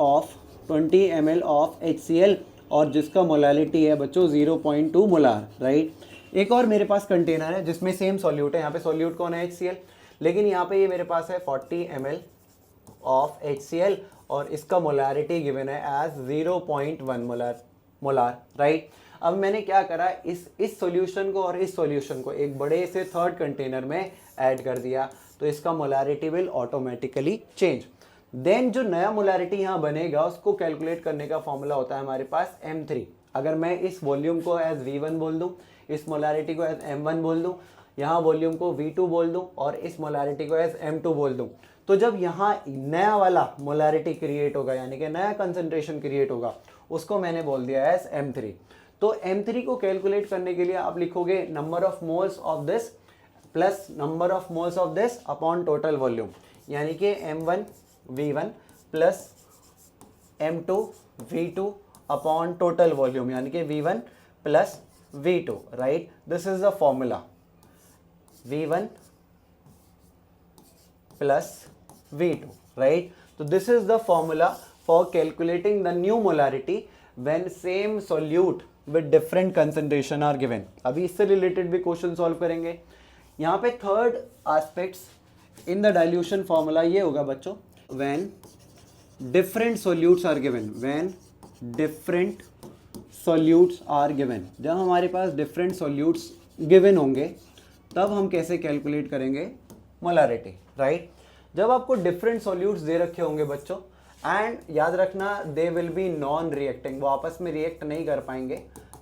ऑफ HCl और जिसका मोलारिटी है बच्चों 0.2 मोलार, राइट। एक और मेरे पास कंटेनर है जिसमें सेम सॉल्यूट है, यहाँ पे सॉल्यूट कौन है, HCl, लेकिन यहाँ पे ये मेरे पास है 40 ml ऑफ HCl और इसका मोलारिटी गिवन है एज 0.1 मोलार, राइट। अब मैंने क्या करा, इस सॉल्यूशन को और इस सॉल्यूशन को एक बड़े से थर्ड कंटेनर में ऐड कर दिया, तो इसका molarity will automatically change. Then जो नया मोलारिटी यहाँ बनेगा उसको कैलकुलेट करने का फॉर्मूला होता है हमारे पास M3। अगर मैं इस वॉल्यूम को एज V1 बोल दूँ, इस मोलारिटी को एज M1 बोल दूँ, यहाँ वॉल्यूम को V2 बोल दूँ और इस मोलारिटी को एज M2 बोल दूँ, तो जब यहाँ नया वाला मोलारिटी क्रिएट होगा यानी कि नया कंसंट्रेशन क्रिएट होगा उसको मैंने बोल दिया एज M3। तो M3 को कैलकुलेट करने के लिए आप लिखोगे number of moles of this plus number of moles of this upon total volume, यानी कि M1 V1 plus M2 V2 upon total volume, यानी कि V1 plus V2, right. This is the formula, V1 plus V2, right. तो this is the formula for calculating the new molarity when same solute with different concentration are given. अभी इससे related भी question solve करेंगे। यहाँ पे third aspects in the dilution formula ये होगा बच्चों, when different solutes are given, when different solutes are given, जब हमारे पास डिफरेंट सॉल्यूट्स गिवन होंगे तब हम कैसे कैलकुलेट करेंगे मोलारिटी, राइट। जब आपको डिफरेंट सॉल्यूट्स दे रखे होंगे बच्चों, एंड याद रखना they will be non reacting, वो आपस में रिएक्ट नहीं कर पाएंगे,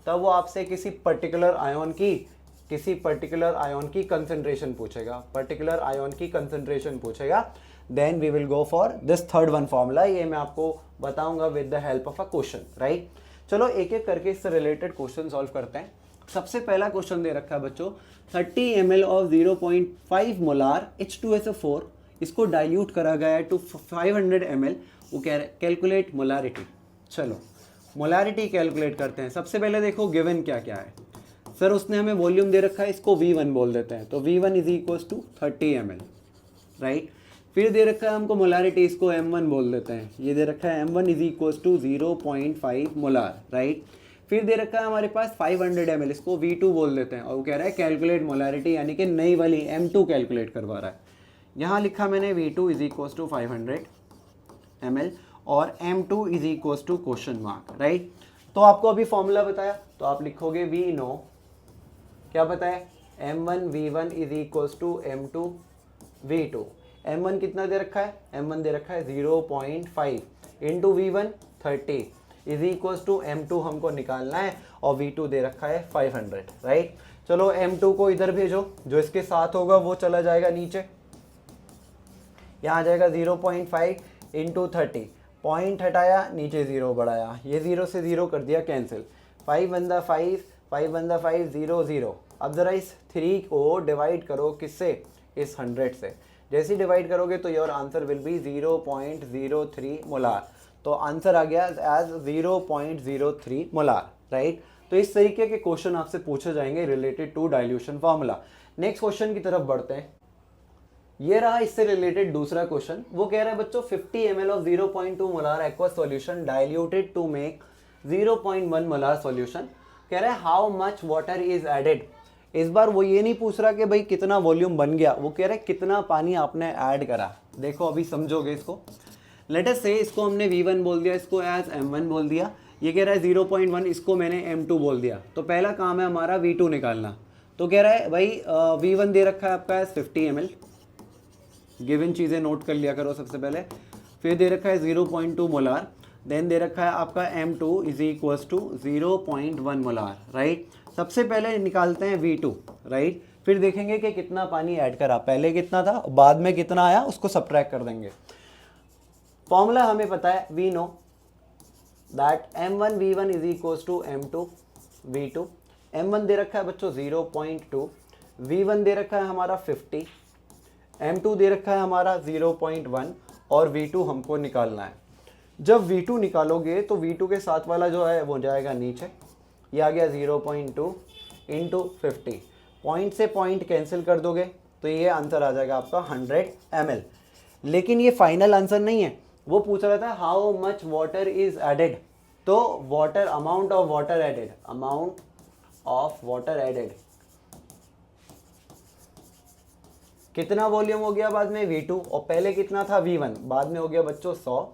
तब वो आपसे किसी पर्टिकुलर आयन की कंसंट्रेशन पूछेगा, then we will go for this third one formula, ये मैं आपको बताऊंगा with the help of a question, right. चलो एक एक करके इससे रिलेटेड क्वेश्चन सॉल्व करते हैं। सबसे पहला क्वेश्चन दे रखा है बच्चों, 30 ml ऑफ 0.5 मोलार H2SO4 इसको डाइल्यूट करा गया है टू 500 ml। वो कह रहे कैलकुलेट मोलारिटी। चलो मोलारिटी कैलकुलेट करते हैं। सबसे पहले देखो गिवन क्या क्या है। सर उसने हमें वॉल्यूम दे रखा है, इसको V1 बोल देते हैं, तो V1 is equals to 30 ml, right. फिर दे रखा है हमको मोलारिटी, इसको M1 बोल देते हैं। ये दे रखा है M1 is equals to 0.5 molar, right. फिर दे रखा है हमारे पास 500 ml, इसको V2 बोल देते हैं, और वो कह रहा है कैलकुलेट मोलारिटी, यानी कि नई वाली M2 कैलकुलेट करवा रहा है। यहाँ लिखा मैंने V2 is equals to 500 ml और M2 is equals to question mark, right. तो आपको अभी फॉर्मूला बताया, तो आप लिखोगे वी नो, क्या बताया, M1 V1 is equals to M2 V2। M1 कितना दे रखा है, M1 दे रखा है 0.5 into V1 30 is equals to M2 हमको निकालना है, और V2 दे रखा है 500, राइट। चलो M2 को इधर भेजो, जो इसके साथ होगा वो चला जाएगा नीचे, यहाँ आ जाएगा 0.5 इंटू 30, पॉइंट हटाया नीचे 0 बढ़ाया, ये 0 से 0 कर दिया कैंसिल, 5 बंदा 5 5 बंदा 5 0 0। अब ज़रा इस 3 को डिवाइड करो किससे, इस 100 से। जैसे ही डिवाइड करोगे तो your answer will be 0.03 molar. तो आंसर आ गया एज 0.03 मोलार, राइट। तो इस तरीके के क्वेश्चन आपसे पूछे जाएंगे related to dilution formula. Next question की तरफ बढ़ते हैं। ये रहा इससे रिलेटेड दूसरा क्वेश्चन। वो कह रहा है बच्चों 50 ml of 0.2 molar aqua solution diluted to make 0.1 molar solution. कह रहा है how much water is added. इस बार वो ये नहीं पूछ रहा कि भाई कितना वॉल्यूम बन गया, वो कह रहा है कितना पानी आपने ऐड करा। देखो अभी समझोगे इसको। लेट अस से इसको हमने V1 बोल दिया, इसको एज M1 बोल दिया। ये कह रहा है 0.1, इसको मैंने M2 बोल दिया। तो पहला काम है हमारा V2 निकालना। तो कह रहा है भाई V1 दे रखा है आपका एज 50 ml, गिवन चीज़ें नोट कर लिया करो सबसे पहले। फिर दे रखा है 0.2 मोलार, देन दे रखा है आपका M2 is equals to 0.1 molar, right. सबसे पहले निकालते हैं V2, राइट। फिर देखेंगे कि कितना पानी ऐड करा, पहले कितना था बाद में कितना आया, उसको सब्ट्रैक्ट कर देंगे। फॉर्मूला हमें पता है, we know that M1 V1 is equals to M2 V2। M1 दे रखा है बच्चों 0.2, V1 दे रखा है हमारा 50, M2 दे रखा है हमारा 0.1 और V2 हमको निकालना है। जब V2 निकालोगे तो V2 के साथ वाला जो है वो जाएगा नीचे, ये आ गया 0.2 इंटू 50, पॉइंट से पॉइंट कैंसिल कर दोगे तो ये आंसर आ जाएगा आपका 100 ml। लेकिन ये फाइनल आंसर नहीं है, वो पूछ रहा था how much water is added. तो water, amount of water added, amount of water added, कितना वॉल्यूम हो गया बाद में V2, और पहले कितना था V1, बाद में हो गया बच्चों 100,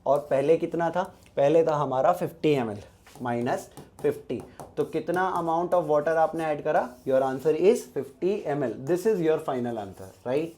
और पहले कितना था, पहले था हमारा 50 ml माइनस 50। तो कितना अमाउंट ऑफ वाटर आपने ऐड करा, your answer is 50 ml। This is your final answer, right.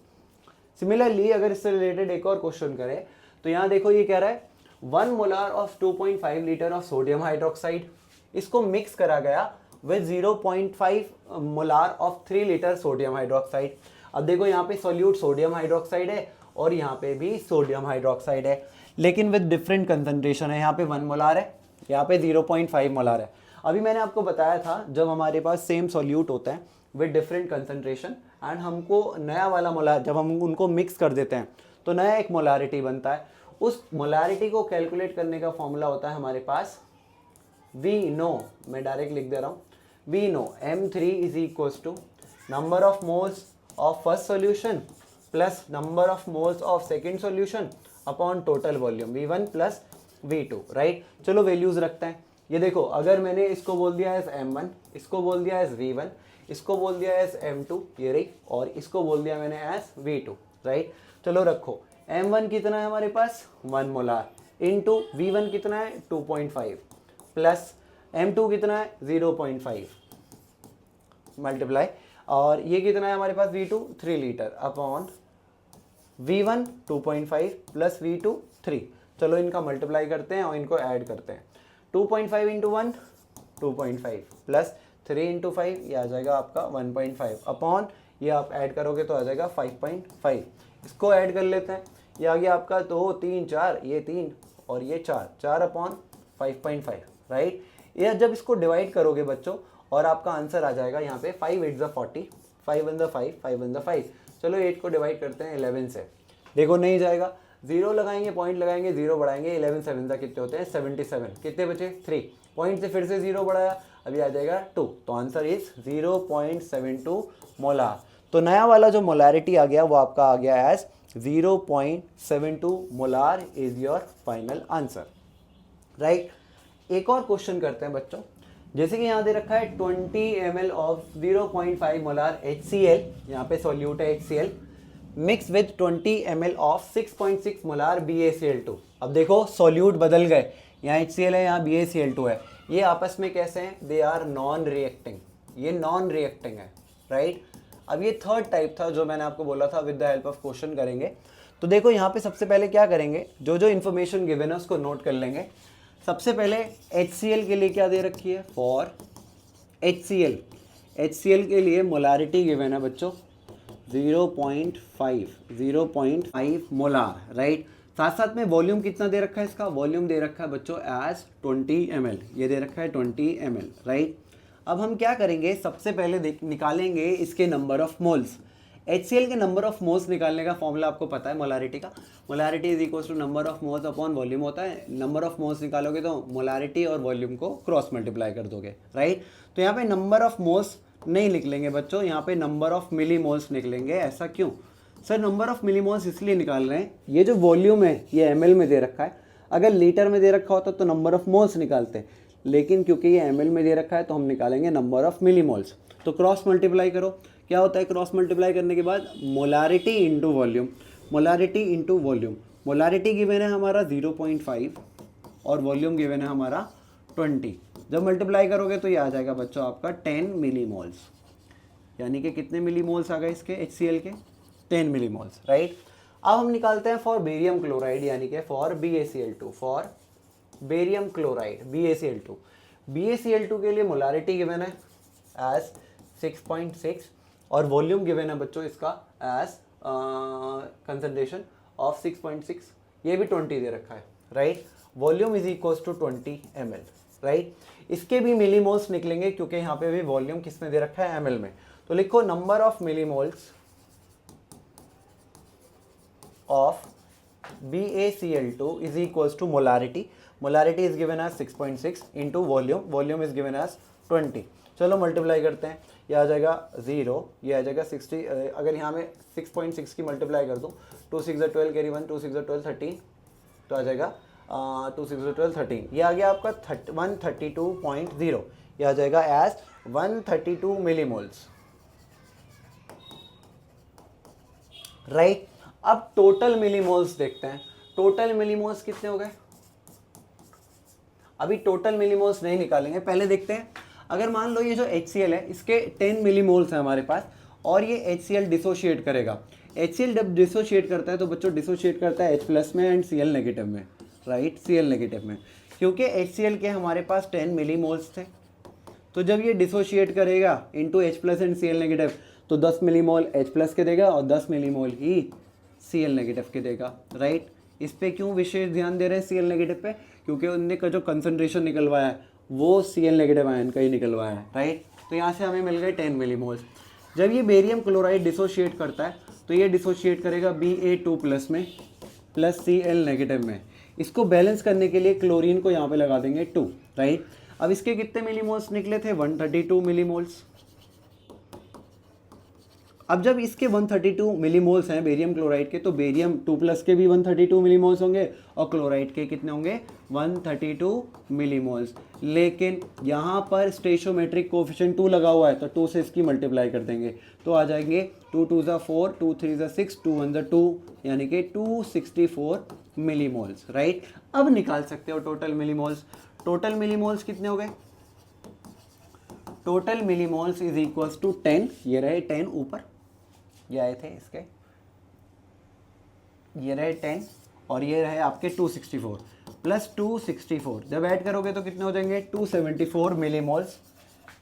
Similarly अगर इससे रिलेटेड एक और क्वेश्चन करें तो यहाँ देखो ये कह रहा है 1 molar of 2.5 litre of sodium hydroxide, इसको मिक्स करा गया with 0.5 molar of 3 litre sodium hydroxide. अब देखो यहाँ पे सोल्यूट सोडियम हाइड्रोक्साइड है और यहाँ पे भी सोडियम हाइड्रोक्साइड है, लेकिन विद डिफरेंट कंसंट्रेशन है। यहाँ पे 1 मोलार है, यहाँ पे 0.5 मोलार है। अभी मैंने आपको बताया था जब हमारे पास सेम सोल्यूट होता है विद डिफरेंट कंसंट्रेशन एंड हमको नया वाला मोलार, जब हम उनको मिक्स कर देते हैं तो नया एक मोलारिटी बनता है। उस मोलारिटी को कैलकुलेट करने का फॉर्मूला होता है हमारे पास वी नो, मैं डायरेक्ट लिख दे रहा हूँ, we know M3 is equals to number of moles of first solution plus number of moles of second solution upon total volume V1 plus V2, right. चलो वैल्यूज रखते हैं। ये देखो अगर मैंने इसको बोल दिया एज M1, इसको बोल दिया एज V1, इसको बोल दिया एज M2, ये रही, और इसको बोल दिया मैंने एज V2, राइट। चलो रखो, M1 कितना है हमारे पास 1 मोलार इंटू V1 कितना है 2.5 प्लस M2 कितना है 0.5 मल्टीप्लाई, और ये कितना है हमारे पास V2 3 litre upon V1 2.5 plus V2 3। चलो इनका मल्टीप्लाई करते हैं और इनको ऐड करते हैं। 2.5 इंटू 1 2.5 प्लस 3 इंटू 5, ये आ जाएगा आपका 1.5 अपॉन, ये आप ऐड करोगे तो आ जाएगा 5.5। इसको ऐड कर लेते हैं, ये आ गया आपका 2 3 4, ये 3 और ये 4, 4/5.5, राइट। ये जब इसको डिवाइड करोगे बच्चों और आपका आंसर आ जाएगा यहाँ पे 5 8 40, 5 1 5, 5 1 5। चलो 8 को डिवाइड करते हैं 11 से, देखो नहीं जाएगा, 0 लगाएंगे, पॉइंट लगाएंगे, 0 बढ़ाएंगे, 11 7 कितने होते हैं 77, कितने बचे 3, पॉइंट से फिर से 0 बढ़ाया, अभी आ जाएगा 2, तो आंसर इज 0.72 मोलार। तो नया वाला जो मोलारिटी आ गया वो आपका आ गया एज 0.72 molar is your final answer, right. एक और क्वेश्चन करते हैं बच्चों, जैसे कि यहाँ दे रखा है 20 ml ऑफ 0.5 मोलार HCl, यहाँ पे सॉल्यूट है HCl, mix with 20 ml of 6.6 molar BaCl2। अब देखो सॉल्यूट बदल गए, यहाँ HCl है, यहाँ BaCl2 है, ये आपस में कैसे हैं, दे आर नॉन रिएक्टिंग, ये नॉन रिएक्टिंग है, राइट। अब ये थर्ड टाइप था जो मैंने आपको बोला था with the help of question करेंगे। तो देखो यहाँ पे सबसे पहले क्या करेंगे, जो जो इन्फॉर्मेशन गिवन है उसको नोट कर लेंगे। सबसे पहले HCl के लिए क्या दे रखी है, फॉर HCl के लिए मोलारिटी गिवन है बच्चों 0.5 मोलार, राइट। साथ साथ में वॉल्यूम कितना दे रखा है, इसका वॉल्यूम दे रखा है बच्चों एज 20 ml, ये दे रखा है 20 ml, राइट। अब हम क्या करेंगे, सबसे पहले निकालेंगे इसके नंबर ऑफ मोल्स। HCl के नंबर ऑफ मोल्स निकालने का फॉर्मूला आपको पता है मोलारिटी का, molarity is equal to number of moles upon volume होता है। नंबर ऑफ मोल्स निकालोगे तो मोलारिटी और वॉल्यूम को क्रॉस मल्टीप्लाई कर दोगे, राइट। तो यहाँ पे नंबर ऑफ मोल्स नहीं निकलेंगे बच्चों, यहाँ पे नंबर ऑफ मिली मोल्स निकलेंगे। ऐसा क्यों sir, number of millimoles इसलिए निकाल रहे हैं, ये जो वॉल्यूम है ये ml में दे रखा है, अगर लीटर में दे रखा होता तो नंबर ऑफ मोल्स निकालते हैं, लेकिन क्योंकि ये ml में दे रखा है तो हम निकालेंगे नंबर ऑफ मिली मोल्स। तो क्रॉस मल्टीप्लाई करो, क्या होता है क्रॉस मल्टीप्लाई करने के बाद, molarity into volume, molarity into volume. Molarity given है हमारा 0.5 और वॉल्यूम गिवन है हमारा 20। जब मल्टीप्लाई करोगे तो ये आ जाएगा बच्चों आपका 10 मिली मोल्स, यानी कि कितने मिली मोल्स आ गए इसके HCl के, 10 मिली मोल्स, राइट। अब हम निकालते हैं फॉर बेरियम क्लोराइड, यानी कि for BaCl2, for barium chloride BaCl2। BaCl2 के लिए मोलारिटी गिवन है एज 6.6 और वॉल्यूम गिवन है बच्चों इसका एज कंसंट्रेशन ऑफ 6.6, ये भी 20 दे रखा है, right. Volume is equal to 20 ml, right. इसके भी मिलीमोल्स निकलेंगे क्योंकि यहाँ पे भी वॉल्यूम किस में दे रखा है, ml में। तो लिखो number of millimoles of BaCl2 is equals to molarity, molarity is given as 6.6 into volume, volume is given as 20। चलो मल्टीप्लाई करते हैं, ये आ जाएगा 0, ये आ जाएगा 60, अगर यहाँ में 6.6 की मल्टीप्लाई कर दूँ, 2 6 12 कैरी 1, 2 6 12 13, तो आ जाएगा 2 6 12 13, ये आ गया आपका 132.0, ये आ जाएगा एज 132 मिलीमोल्स, राइट। अब टोटल मिलीमोल्स देखते हैं, टोटल मिलीमोल्स कितने हो गए। अभी टोटल मिलीमोल्स नहीं निकालेंगे, पहले देखते हैं। अगर मान लो ये जो HCl है इसके 10 मिलीमोल्स है हमारे पास और ये HCl डिसोशिएट करेगा। HCl जब डिसोशिएट करता है तो बच्चों डिसोशिएट करता है H+ में एंड Cl नेगेटिव में, राइट, Cl नेगेटिव में। क्योंकि HCl के हमारे पास 10 मिलीमोल्स थे, तो जब ये डिसोशिएट करेगा into H+ and Cl negative तो 10 मिलीमोल H+ के देगा और 10 मिलीमोल ही Cl नेगेटिव के देगा, राइट। इस पे क्यों विशेष ध्यान दे रहे हैं Cl नेगेटिव पे, क्योंकि उनने का जो कंसंट्रेशन निकलवाया है वो Cl नेगेटिव आयन का ही निकलवाया है, राइट। तो यहाँ से हमें मिल गए 10 मिलीमोल्स। जब ये बेरियम क्लोराइड डिसोशिएट करता है तो ये डिसोशिएट करेगा Ba2+ में प्लस Cl नेगेटिव में। इसको बैलेंस करने के लिए क्लोरीन को यहाँ पे लगा देंगे 2, राइट। अब इसके कितने मिलीमोल्स निकले थे, 132 मिलीमोल्स। अब जब इसके 132 मिलीमोल्स हैं बेरियम क्लोराइड के, तो बेरियम 2+ के भी 132 मिलीमोल्स होंगे और क्लोराइड के कितने होंगे, 132 मिलीमोल्स। लेकिन यहाँ पर स्टेशियोमेट्रिक कोफिशिएंट 2 लगा हुआ है तो 2 से इसकी मल्टीप्लाई कर देंगे तो आ जाएंगे 2 2 ज़ा 4, 2 3 ज़ा 6, 2 1 ज़ा 2, यानी कि 264 मिलीमोल्स, राइट। अब निकाल सकते हो टोटल मिलीमोल्स। टोटल मिलीमोल्स कितने हो गए, total millimoles is equals to 10, ये रहे 10 ऊपर, ये आए थे इसके, ये रहे 10 और ये रहे आपके 264 प्लस 264, जब ऐड करोगे तो कितने हो जाएंगे 274 मिलीमोल्स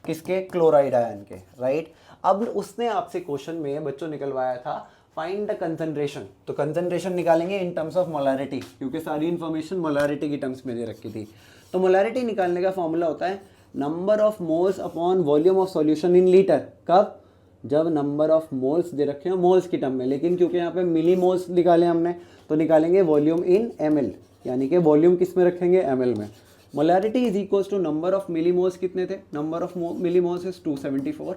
किसके, क्लोराइड आयन के, राइट। अब उसने आपसे क्वेश्चन में बच्चों निकलवाया था फाइंड द कंसंट्रेशन, तो कंसंट्रेशन निकालेंगे इन टर्म्स ऑफ मोलारिटी, क्योंकि सारी इन्फॉर्मेशन मोलारिटी की टर्म्स में दे रखी थी। तो मोलारिटी निकालने का फॉर्मूला होता है number of moles upon volume of solution in litre. कब? जब नंबर ऑफ मोल्स दे रखे हो मोल्स की टर्म में, लेकिन क्योंकि यहाँ पे मिली मोल्स निकाले हमने, तो निकालेंगे वॉल्यूम इन ml, यानी कि वॉल्यूम किस में रखेंगे, ml में। Molarity is equals to number of millimoles कितने थे, number of millimoles is 274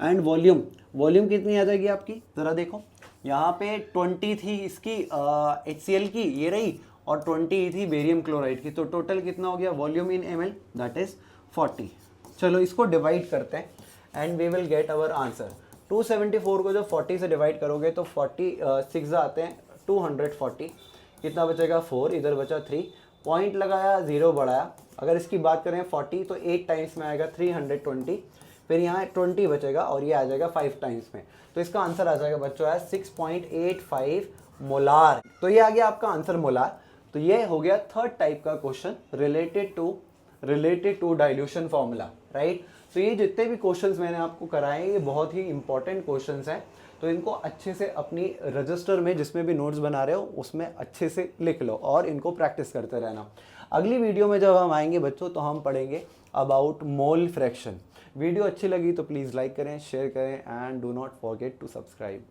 and volume कितनी आ जाएगी आपकी, ज़रा देखो यहाँ पे 20 थी इसकी HCl की, ये रही, और 20 थी बेरियम क्लोराइड की, तो टोटल कितना हो गया volume in ml, that is 40। चलो इसको डिवाइड करते हैं and we will get our answer. 274 को जब 40 से डिवाइड करोगे तो 46 आते हैं 240, कितना बचेगा 4, इधर बचा 3, पॉइंट लगाया 0 बढ़ाया। अगर इसकी बात करें 40 तो 8 टाइम्स में आएगा 320, फिर यहाँ 20 बचेगा और ये आ जाएगा 5 टाइम्स में, तो इसका आंसर आ जाएगा बच्चों है 6.85 मोलार। तो ये आ गया आपका आंसर मोलार। तो ये हो गया थर्ड टाइप का question related to dilution formula, right. तो ये जितने भी क्वेश्चंस मैंने आपको कराए ये बहुत ही इंपॉर्टेंट क्वेश्चंस हैं, तो इनको अच्छे से अपनी रजिस्टर में जिसमें भी नोट्स बना रहे हो उसमें अच्छे से लिख लो और इनको प्रैक्टिस करते रहना। अगली वीडियो में जब हम आएंगे बच्चों तो हम पढ़ेंगे अबाउट मोल फ्रैक्शन। वीडियो अच्छी लगी तो प्लीज़ लाइक करें, शेयर करें and do not forget to subscribe.